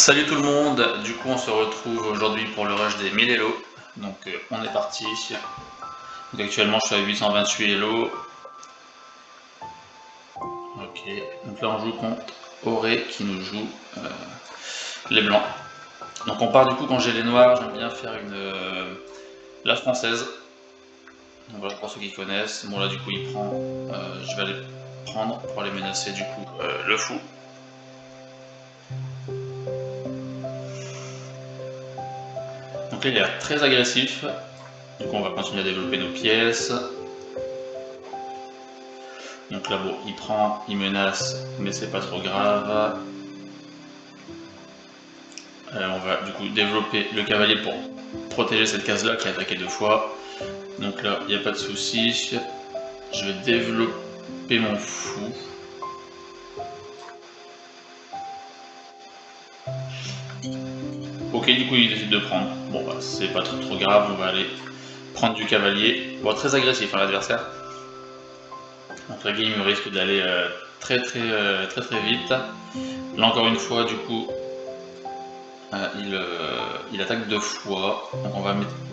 Salut tout le monde, du coup on se retrouve aujourd'hui pour le rush des 1000 Elo. Donc on est parti. Donc actuellement je suis à 828 Elo. Ok, donc là on joue contre Auré qui nous joue les blancs. Donc on part du coup quand j'ai les noirs, j'aime bien faire la française. Donc voilà pour ceux qui connaissent. Bon là du coup il prend, je vais aller prendre pour aller menacer du coup le fou. Donc là il est très agressif, du coup on va continuer à développer nos pièces. Donc là bon, il prend, il menace, mais c'est pas trop grave. On va du coup développer le cavalier pour protéger cette case là qui a attaqué 2 fois. Donc là il n'y a pas de souci. Je vais développer mon fou. Ok, du coup il décide de prendre. Bon bah c'est pas trop grave, on va aller prendre du cavalier. Bon, très agressif hein, l'adversaire. Donc la game risque d'aller très vite. Là encore une fois du coup il attaque 2 fois, donc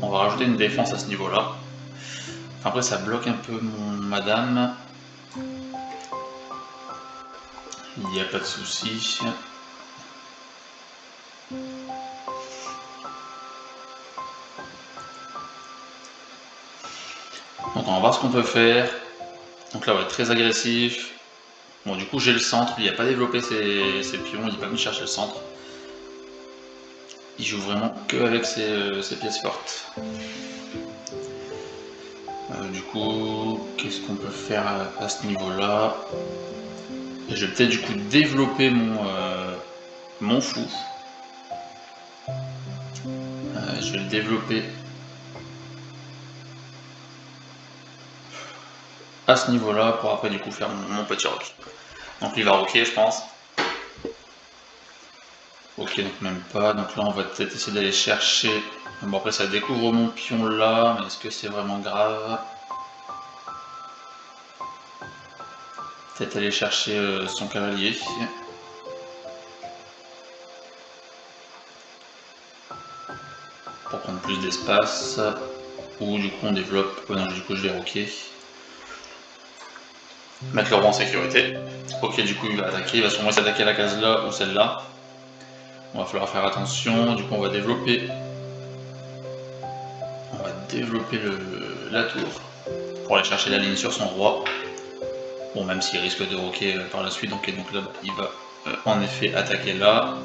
on va rajouter une défense à ce niveau là. Enfin, après ça bloque un peu mon madame. Il n'y a pas de souci. Donc on va voir ce qu'on peut faire. Donc là on va être très agressif. Bon du coup j'ai le centre, il n'a pas développé ses pions, il n'est pas venu chercher le centre. Il joue vraiment que avec ses pièces fortes. Du coup, qu'est-ce qu'on peut faire à ce niveau-là? Je vais peut-être du coup développer mon fou. Je vais le développer à ce niveau-là pour après du coup faire mon petit rock. Donc il va rocker je pense. Ok, donc même pas. Donc là on va peut-être essayer d'aller chercher. Bon après ça découvre mon pion là, mais est-ce que c'est vraiment grave? Peut-être aller chercher son cavalier. Pour prendre plus d'espace. Ou du coup on développe. Oh non, du coup je vais rocker. Mettre le roi en sécurité. Ok, du coup il va attaquer. Il va sûrement s'attaquer à la case là ou celle-là. On va falloir faire attention. Du coup on va développer. On va développer la tour. Pour aller chercher la ligne sur son roi. Bon, même s'il risque de rocker par la suite, donc là il va en effet attaquer là.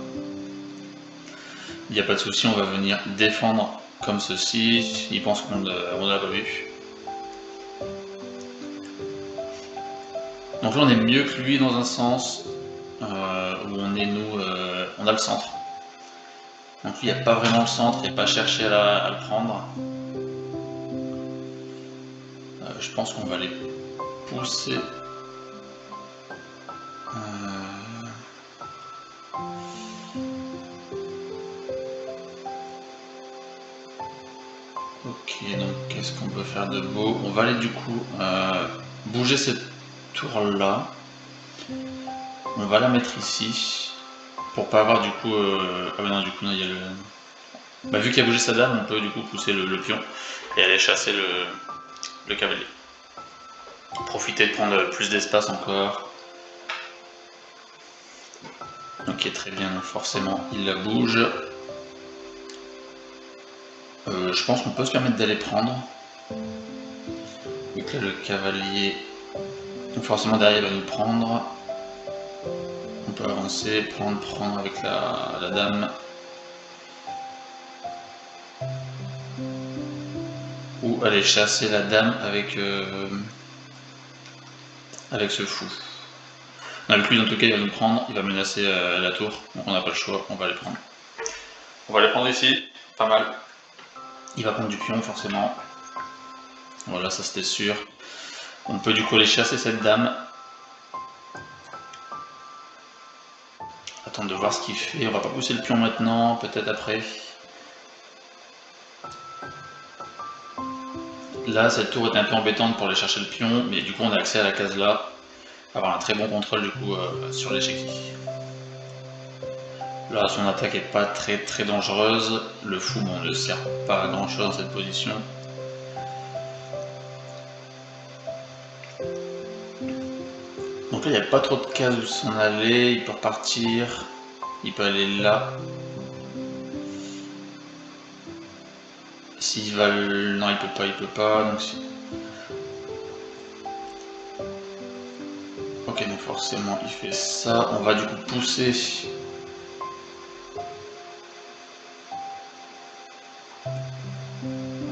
Il n'y a pas de souci, on va venir défendre comme ceci. Il pense qu'on ne l'a pas vu. Donc là on est mieux que lui dans un sens, où on est nous, on a le centre. Donc lui il n'y a pas vraiment le centre et pas chercher à le prendre. Je pense qu'on va les pousser. Ok, donc qu'est-ce qu'on peut faire de beau? On va aller du coup bouger cette tour là. On va la mettre ici pour pas avoir du coup. Ah bah non, du coup non, il y a le. Bah, vu qu'il a bougé sa dame, on peut du coup pousser le pion et aller chasser le cavalier. Profiter de prendre plus d'espace encore. Ok, très bien, donc forcément il la bouge. Je pense qu'on peut se permettre d'aller prendre. Vu que là le cavalier. Donc forcément derrière il va nous prendre. On peut avancer, prendre avec la dame. Ou aller chasser la dame avec ce fou. Avec lui, dans tout cas, il va nous prendre, il va menacer la tour, donc on n'a pas le choix, on va les prendre. On va les prendre ici, pas mal. Il va prendre du pion, forcément. Voilà, ça c'était sûr. On peut du coup aller chasser cette dame. Attendre de voir ce qu'il fait. On va pas pousser le pion maintenant, peut-être après. Là, cette tour est un peu embêtante pour aller chercher le pion, mais du coup, on a accès à la case là. Avoir un très bon contrôle du coup sur l'échiquier. Là, son attaque est pas très dangereuse. Le fou, bon, ne sert pas à grand chose dans cette position. Donc là, il n'y a pas trop de cases où s'en aller. Il peut repartir. Il peut aller là. S'il va... Non, il peut pas. Donc ok, donc forcément, il fait ça. On va du coup pousser.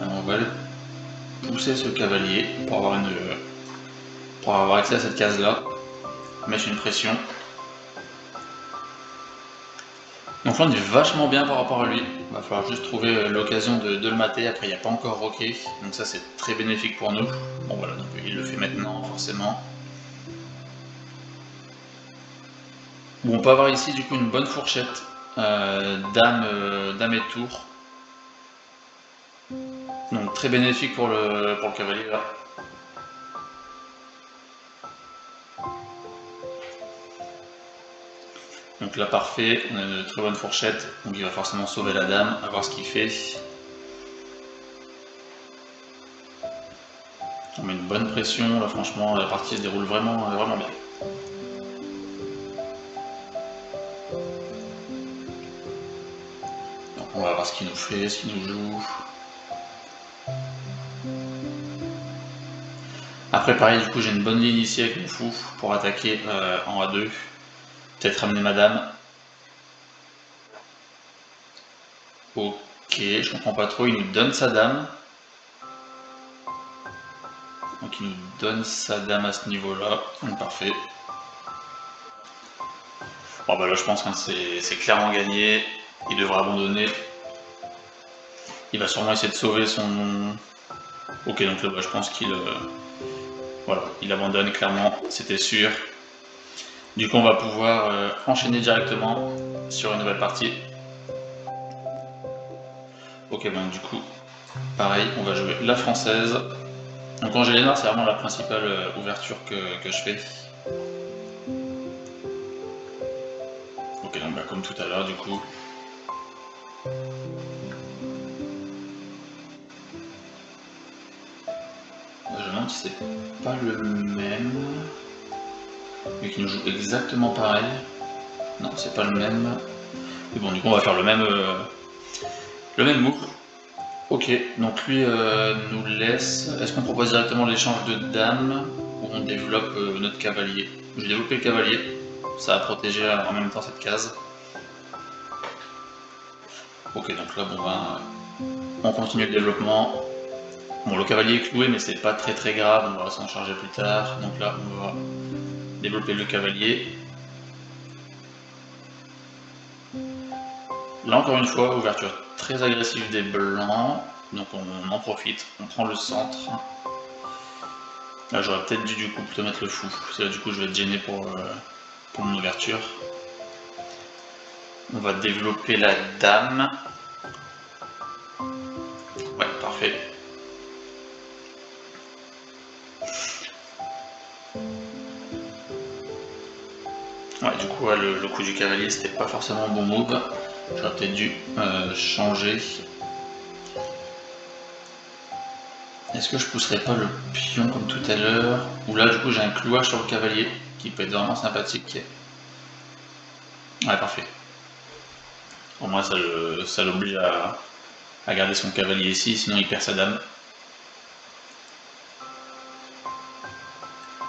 On va aller pousser ce cavalier pour avoir accès à cette case là, mettre une pression. Donc là on est vachement bien par rapport à lui, il va falloir juste trouver l'occasion de le mater. Après il n'y a pas encore roqué, donc ça c'est très bénéfique pour nous. Bon voilà, donc il le fait maintenant forcément. Bon, on peut avoir ici du coup une bonne fourchette, dame et tour. Donc très bénéfique pour le cavalier là. Donc là parfait, on a une très bonne fourchette, donc il va forcément sauver la dame, à voir ce qu'il fait. On met une bonne pression, là franchement la partie se déroule vraiment bien. Donc on va voir ce qu'il nous fait, ce qu'il nous joue. Après pareil, du coup j'ai une bonne ligne ici avec mon fou pour attaquer en A2. Peut-être ramener ma dame. Ok, je comprends pas trop, il nous donne sa dame. Donc il nous donne sa dame à ce niveau-là, donc parfait. Bon bah là je pense que c'est clairement gagné, il devrait abandonner. Il va sûrement essayer de sauver son... Ok, donc là bah, je pense qu'il... Voilà, il abandonne clairement, c'était sûr. Du coup on va pouvoir enchaîner directement sur une nouvelle partie. Ok, donc du coup, pareil, on va jouer la française. Donc Angélénard, c'est vraiment la principale ouverture que je fais. Ok, donc bah, comme tout à l'heure, du coup. Je me demande si c'est pas le même. Lui qui nous joue exactement pareil. Non, c'est pas le même. Mais bon, du coup, on va faire le même move. Ok, donc lui nous laisse. Est-ce qu'on propose directement l'échange de dames ou on développe notre cavalier? Je vais développer le cavalier, ça va protéger en même temps cette case. Ok, donc là, bon ben, on continue le développement. Bon, le cavalier est cloué, mais c'est pas très grave, on va s'en charger plus tard. Donc là, on va développer le cavalier. Là, encore une fois, ouverture très agressive des blancs. Donc on en profite, on prend le centre. Là, j'aurais peut-être dû du coup plutôt mettre le fou. C'est là du coup je vais être gêné pour mon ouverture. On va développer la dame. Ouais, parfait. Ouais, du coup, ouais, le coup du cavalier, c'était pas forcément un bon move. J'aurais peut-être dû changer. Est-ce que je pousserais pas le pion comme tout à l'heure? Ou là, du coup, j'ai un clouage sur le cavalier qui peut être vraiment sympathique. Ouais, parfait. Au moins, ça l'oblige à garder son cavalier ici, sinon il perd sa dame.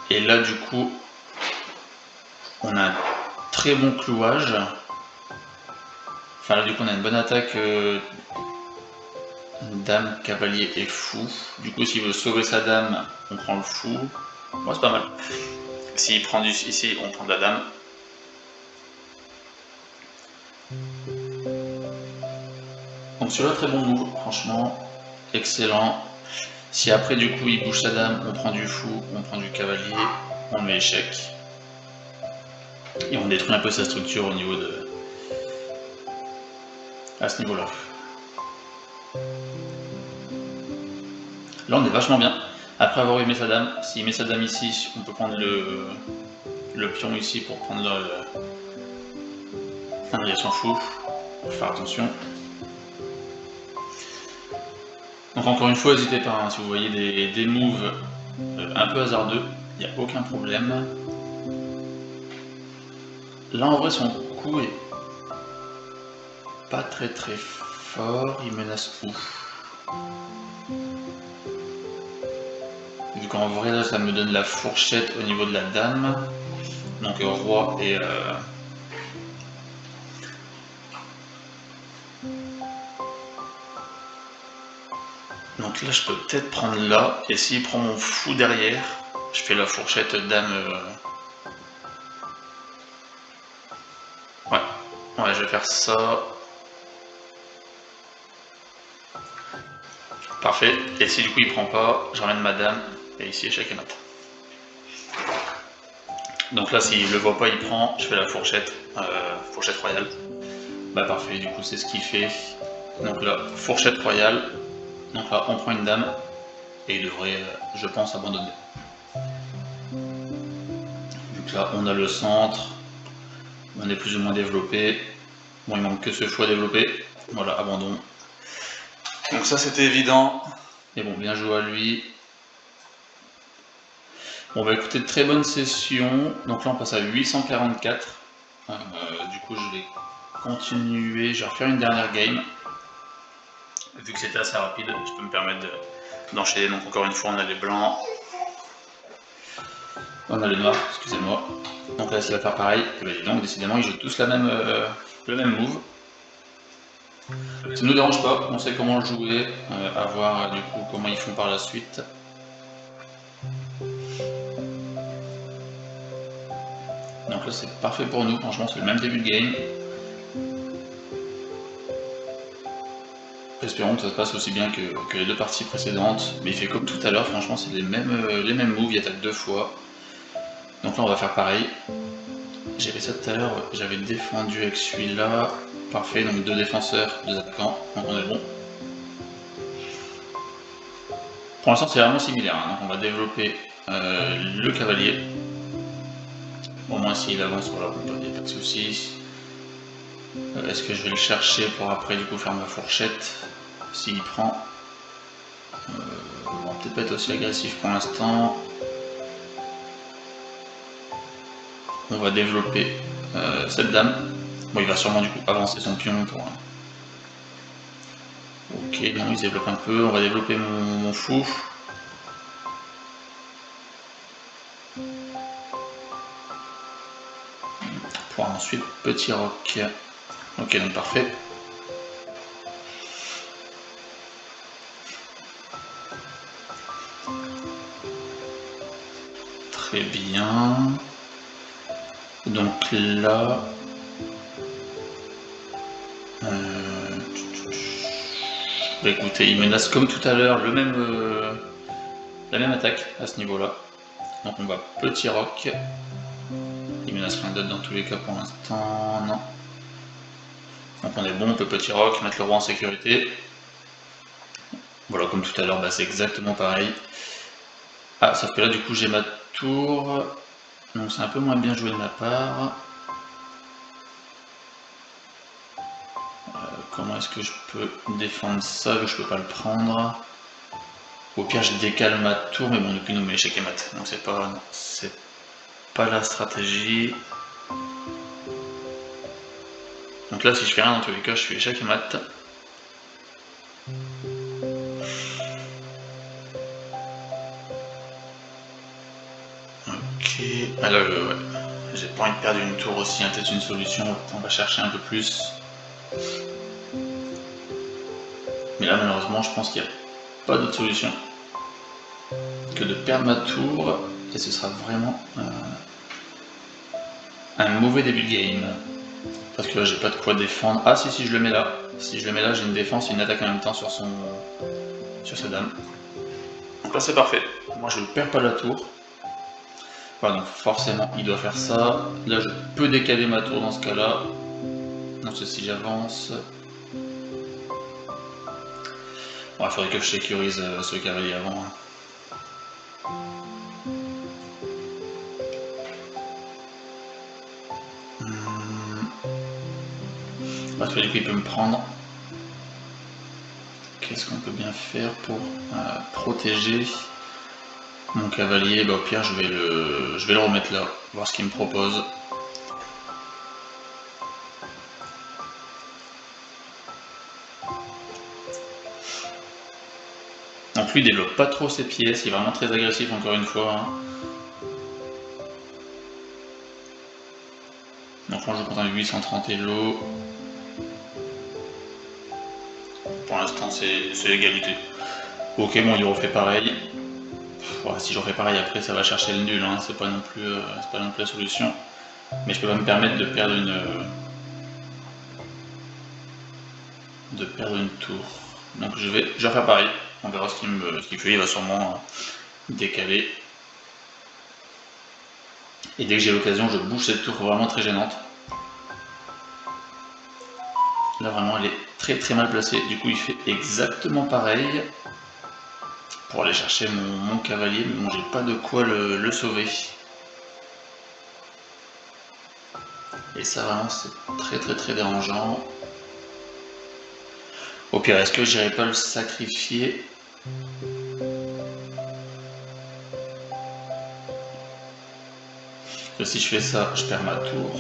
Et là, du coup, on a un très bon clouage. Enfin, là, du coup, on a une bonne attaque. Dame, cavalier et fou. Du coup, s'il veut sauver sa dame, on prend le fou. Moi, c'est pas mal. S'il prend ici, on prend de la dame. Donc celui-là, très bon move, franchement, excellent. Si après, du coup, il bouge sa dame, on prend du fou, on prend du cavalier, on met échec. Et on détruit un peu sa structure au niveau de... à ce niveau-là. Là, on est vachement bien. Après avoir eu mis sa dame, s'il met sa dame ici, on peut prendre le pion ici pour prendre il s'en fout, faut faire attention. Donc encore une fois, n'hésitez pas, hein, si vous voyez des moves un peu hasardeux, il n'y a aucun problème. Là en vrai son coup est pas très fort, il menace où? Vu qu'en vrai là ça me donne la fourchette au niveau de la dame, donc roi et donc là je peux peut-être prendre là, et s'il prend mon fou derrière, je fais la fourchette dame. Ouais, je vais faire ça. Parfait. Et si du coup il prend pas, je ramène ma dame, et ici échec et mat. Donc là s'il le voit pas, il prend, je fais la fourchette, fourchette royale. Bah parfait, du coup c'est ce qu'il fait. Donc là, fourchette royale. Donc là on prend une dame, et il devrait, je pense, abandonner. Vu que là on a le centre, on est plus ou moins développé. Bon, il manque que ce fou à développer. Voilà, abandon. Donc ça c'était évident. Mais bon, bien joué à lui. Bon bah écoutez, très bonne session. Donc là on passe à 844. Du coup je vais continuer, je vais refaire une dernière game. Vu que c'était assez rapide, je peux me permettre d'enchaîner. Donc encore une fois on a les blancs. On a les noirs, excusez-moi. Donc là, il va faire pareil. Et bien, donc, décidément, ils jouent tous le même move. Ça ne nous dérange pas, on sait comment le jouer, à voir du coup comment ils font par la suite. Donc là, c'est parfait pour nous, franchement, c'est le même début de game. Espérons que ça se passe aussi bien que les deux parties précédentes. Mais il fait comme tout à l'heure, franchement, c'est les mêmes moves, il attaque 2 fois. Donc là, on va faire pareil. J'ai fait ça tout à l'heure, j'avais défendu avec celui-là. Parfait, donc 2 défenseurs, 2 attaquants, donc on est bon. Pour l'instant c'est vraiment similaire, hein. Donc on va développer le cavalier. Au moins s'il avance, voilà, il n'y a pas de soucis. Est-ce que je vais le chercher pour après du coup faire ma fourchette? S'il prend. On va peut-être pas être aussi agressif pour l'instant. On va développer cette dame. Bon, il va sûrement du coup avancer son pion pour... Ok, non, il se développe un peu. On va développer mon fou. Pour ensuite petit roc. Ok, donc parfait. Très bien. Donc là... Bah écoutez, il menace comme tout à l'heure la même attaque à ce niveau-là. Donc on va petit roc. Il menace rien d'autre dans tous les cas pour l'instant, non. Donc on est bon, on peut petit roc, mettre le roi en sécurité. Voilà, comme tout à l'heure, bah, c'est exactement pareil. Ah, sauf que là du coup j'ai ma tour, donc c'est un peu moins bien joué de ma part. Comment est-ce que je peux défendre ça, vu que je peux pas le prendre? Au pire je décale ma tour, mais bon du coup il nous met échec et mat, donc c'est pas la stratégie. Donc là si je fais rien dans tous les cas, je suis échec et mat. Ok, alors ouais. J'ai pas envie de perdre une tour aussi, hein, peut-être une solution, on va chercher un peu plus. Mais là malheureusement je pense qu'il n'y a pas d'autre solution que de perdre ma tour, et ce sera vraiment un mauvais début de game. Parce que là j'ai pas de quoi défendre. Ah si je le mets là. Si je le mets là j'ai une défense et une attaque en même temps sur sa dame. Donc là c'est parfait. Moi je ne perds pas la tour. Voilà, donc forcément il doit faire ça. Là je peux décaler ma tour dans ce cas là. Donc si j'avance. Bon, il faudrait que je sécurise ce cavalier avant. Parce que du coup il peut me prendre. Qu'est-ce qu'on peut bien faire pour protéger mon cavalier? Bah, au pire je vais le remettre là, voir ce qu'il me propose. Donc lui il développe pas trop ses pièces, il est vraiment très agressif encore une fois. Hein. Donc moi je compte avec 830 Elo. Pour l'instant c'est l'égalité. Ok, bon il refait pareil. Ouais, si je refais pareil après ça va chercher le nul, hein. C'est pas non plus la solution. Mais je peux pas me permettre de perdre une tour. Donc je vais faire pareil. On verra ce qu'il fait, il va sûrement décaler. Et dès que j'ai l'occasion, je bouge cette tour vraiment très gênante. Là vraiment elle est très très mal placée. Du coup il fait exactement pareil. Pour aller chercher mon cavalier, mais bon j'ai pas de quoi le sauver. Et ça vraiment c'est très très très dérangeant. Au pire, est-ce que j'irai pas le sacrifier? Parce que si je fais ça, je perds ma tour.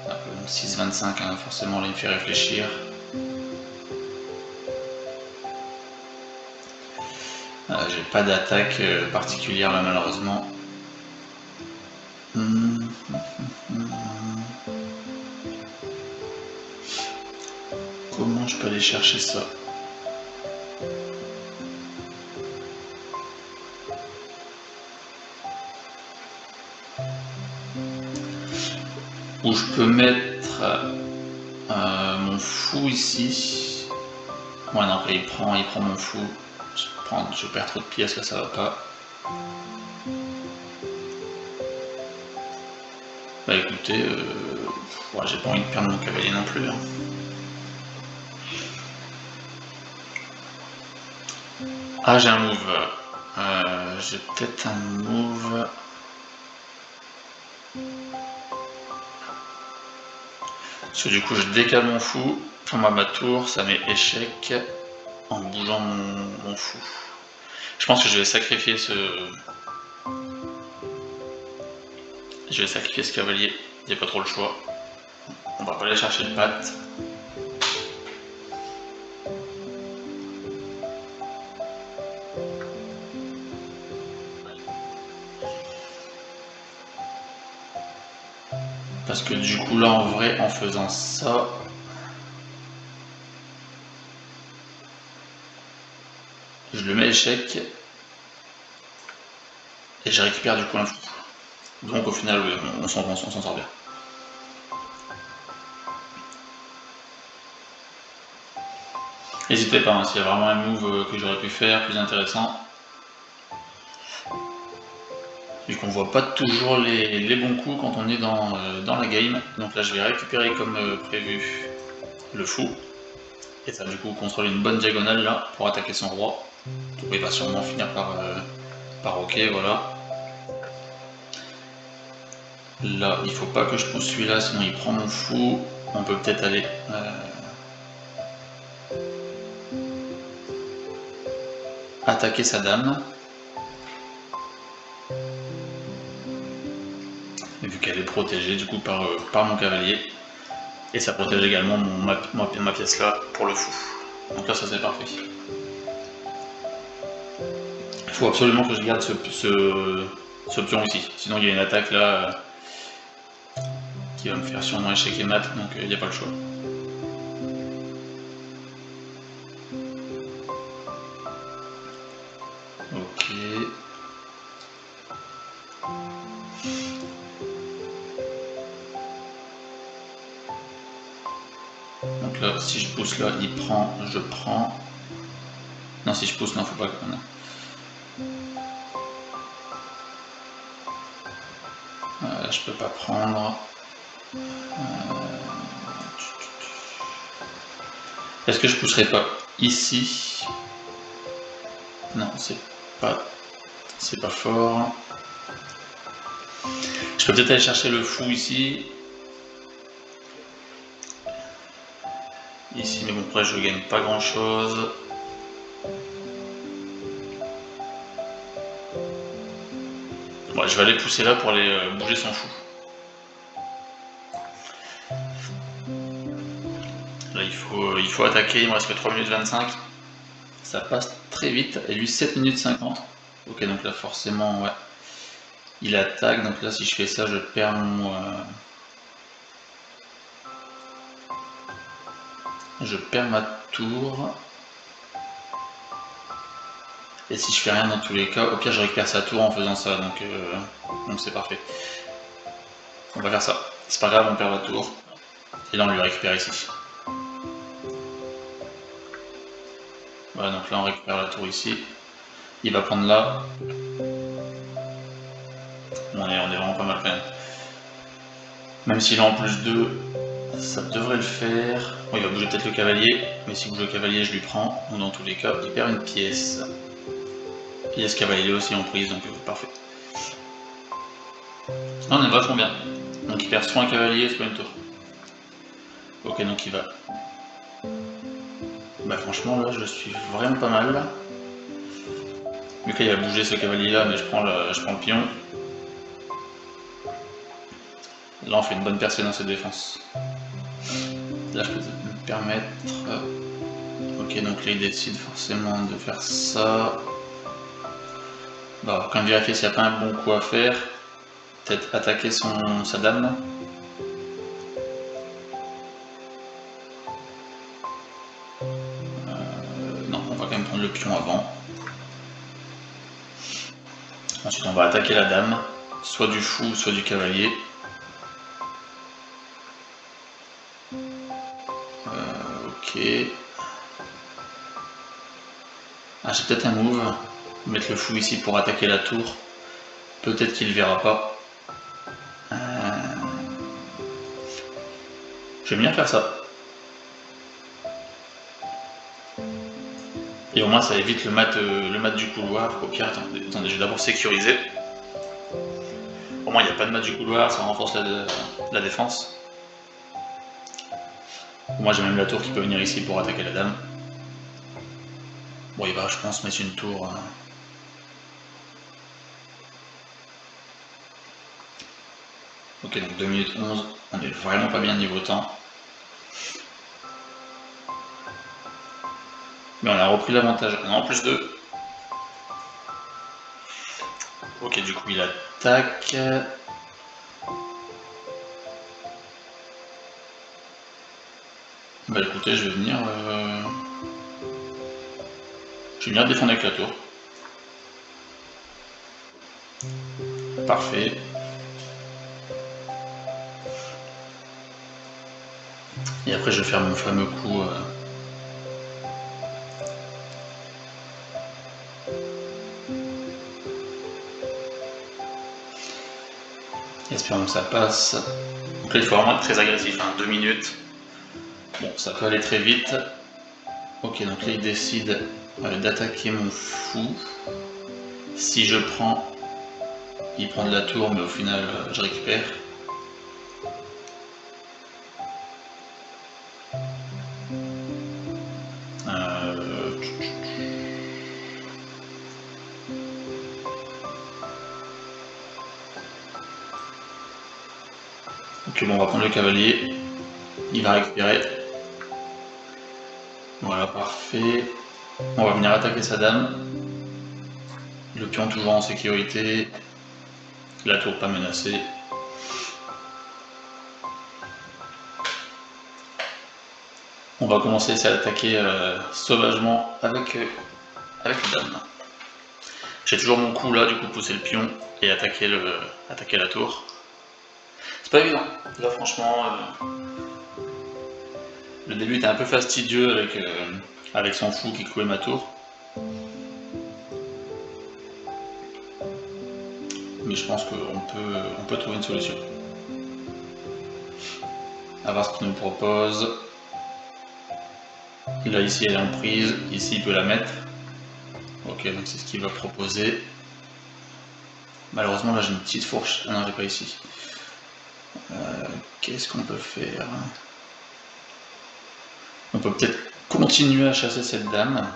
Donc 6,25, hein, forcément là il me fait réfléchir. J'ai pas d'attaque particulière là malheureusement. Comment je peux aller chercher ça? Ou je peux mettre mon fou ici. Ouais non, après il prend mon fou. Je perds trop de pièces là, ça va pas. Bah écoutez, ouais, j'ai pas envie de perdre mon cavalier non plus. Hein. Ah j'ai un move. J'ai peut-être un move. Parce que du coup je décale mon fou, on ma tour, ça met échec en bougeant mon fou. Je pense que je vais sacrifier ce cavalier, il n'y a pas trop le choix. On va pas aller chercher de patte. Parce que du coup là en vrai en faisant ça, je le mets échec et je récupère du coup un fou. Donc au final on s'en sort bien. N'hésitez pas, hein, s'il y a vraiment un move que j'aurais pu faire, plus intéressant. Vu qu'on voit pas toujours les bons coups quand on est dans la game. Donc là je vais récupérer comme prévu le fou. Et ça va du coup construire une bonne diagonale là pour attaquer son roi. Donc il va sûrement finir par ok, voilà. Là il faut pas que je pousse celui-là sinon il prend mon fou. On peut peut-être aller attaquer sa dame. Et vu qu'elle est protégée du coup par mon cavalier. Et ça protège également ma pièce là pour le fou. Donc là ça c'est parfait. Il faut absolument que je garde ce pion ici. Sinon il y a une attaque là qui va me faire sûrement échec et mat, donc il n'y a pas le choix. Ok. Donc là, si je pousse là, il prend, je prends. Non, si je pousse, non, faut pas que... Non. Je peux pas prendre. Est-ce que je pousserai pas ici? Non, c'est pas fort. Je peux peut-être aller chercher le fou ici. ici, mais bon, après je gagne pas grand chose. Bon, je vais aller pousser là pour aller bouger son fou. Là il faut attaquer, il me reste que 3 minutes 25. Ça passe très vite, et lui 7 minutes 50. Ok, donc là forcément, ouais. Il attaque, donc là si je fais ça, je perds mon... je perds ma tour. Et si je fais rien dans tous les cas, au pire je récupère sa tour en faisant ça, donc c'est parfait. On va faire ça. C'est pas grave, on perd la tour. Et là on lui récupère ici. Voilà, donc là on récupère la tour ici. Il va prendre là. On est vraiment pas mal quand même. Même s'il est en plus 2, ça devrait le faire. Bon, il va bouger peut-être le cavalier, mais s'il bouge le cavalier, je lui prends. Ou dans tous les cas, il perd une pièce. Pièce cavalier aussi en prise, donc parfait. Là, on est vachement bien. Donc il perd soit un cavalier, soit une tour. Ok, donc il va. Bah franchement, là, je suis vraiment pas mal. Vu qu'il va bouger ce cavalier là, mais je prends le pion. Là, on fait une bonne percée dans cette défense. Là, je peux me permettre. Ok, donc là, il décide forcément de faire ça. Bah, on va quand même vérifier s'il n'y a pas un bon coup à faire. Peut-être attaquer sa dame. Non, on va quand même prendre le pion avant. Ensuite, on va attaquer la dame. Soit du fou, soit du cavalier. Ok. Ah, j'ai peut-être un move. Mettre le fou ici pour attaquer la tour. Peut-être qu'il ne verra pas. J'aime bien faire ça. Et au moins ça évite le mat du couloir. Ok, attendez, je vais d'abord sécuriser. Au moins il n'y a pas de mat du couloir, ça renforce la défense. Moi j'ai même la tour qui peut venir ici pour attaquer la dame. Bon, il va, je pense, mettre une tour. Ok, donc 2 minutes 11, on est vraiment pas bien niveau temps. Mais on a repris l'avantage. On est en plus 2. Ok, du coup, il attaque. Bah écoutez, je vais venir défendre avec la tour. Parfait. Et après, je vais faire mon fameux coup. Espérons que ça passe. Donc là, il faut vraiment être très agressif, 2 minutes. Bon, ça peut aller très vite. Ok, donc là, il décide d'attaquer mon fou. Si je prends, il prend de la tour, mais au final, je récupère. Ok, bon, on va prendre le cavalier. Il va récupérer. Voilà, parfait. On va venir attaquer sa dame. Le pion toujours en sécurité. La tour pas menacée. On va commencer à attaquer sauvagement avec la dame. J'ai toujours mon coup là, du coup pousser le pion et attaquer la tour. C'est pas évident. Là franchement, le début était un peu fastidieux avec son fou qui clouait ma tour. Mais je pense qu'on peut trouver une solution. À voir ce qu'il nous propose. Là ici elle est en prise, ici il peut la mettre. Ok, donc c'est ce qu'il va proposer. Malheureusement là j'ai une petite fourche. Ah non, j'ai pas ici. Qu'est-ce qu'on peut faire? On peut peut-être continuer à chasser cette dame.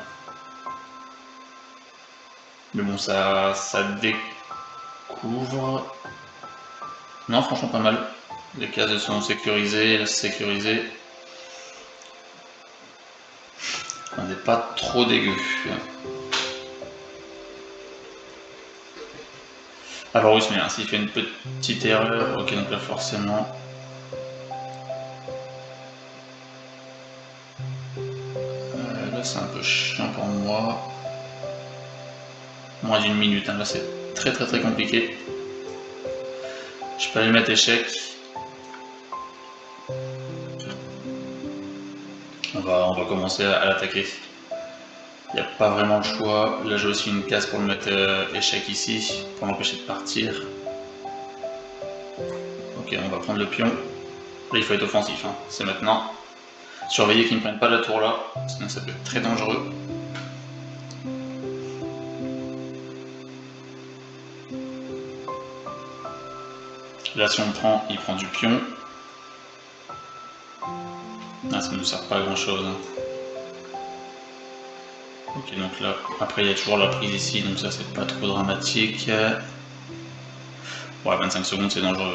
Mais bon, ça découvre... Non, franchement pas mal. Les cases sont sécurisées, là c'est sécurisé. On n'est pas trop dégueu. Alors oui, mais s'il fait une petite erreur, ok, donc là forcément... là c'est un peu chiant pour moi. Moins d'une minute, hein. Là c'est très compliqué. Je peux aller mettre échec. On va commencer à l'attaquer. Il n'y a pas vraiment le choix. Là j'ai aussi une case pour le mettre échec ici, pour l'empêcher de partir. Ok, on va prendre le pion. Là il faut être offensif, hein. C'est maintenant. Surveiller qu'ils ne prennent pas la tour là, sinon ça peut être très dangereux. Là si on prend, il prend du pion. Ah, ça ne nous sert pas à grand chose. Ok, donc là, après il y a toujours la prise ici, donc ça c'est pas trop dramatique. Ouais, 25 secondes c'est dangereux.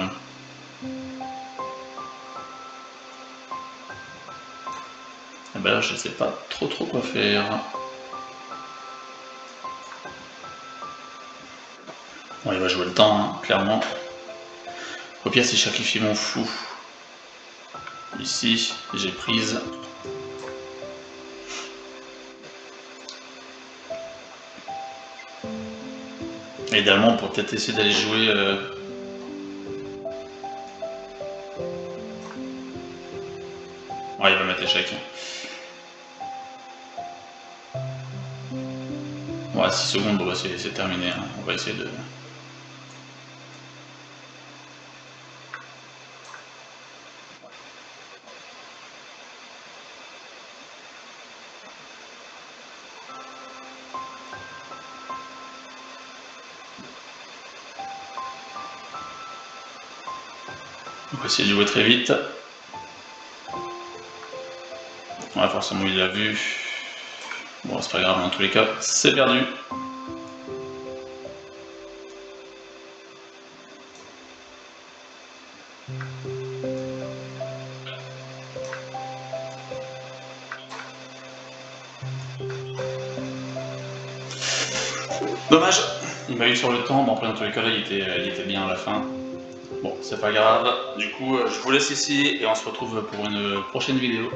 Et ben là je sais pas trop quoi faire. Bon, il va jouer le temps, hein, clairement. Au pire, si je sacrifie mon fou. Ici, j'ai prise. Et idéalement, pour peut-être essayer d'aller jouer... Ouais, il va mettre échec. Ouais, 6 secondes, bon, bah, c'est terminé. Hein. On va essayer de... On va essayer de jouer très vite. Ouais, forcément, il l'a vu. Bon, c'est pas grave, dans tous les cas, c'est perdu. Dommage, il m'a eu sur le temps, bon après dans tous les cas là il était bien à la fin. Bon, c'est pas grave, du coup je vous laisse ici et on se retrouve pour une prochaine vidéo.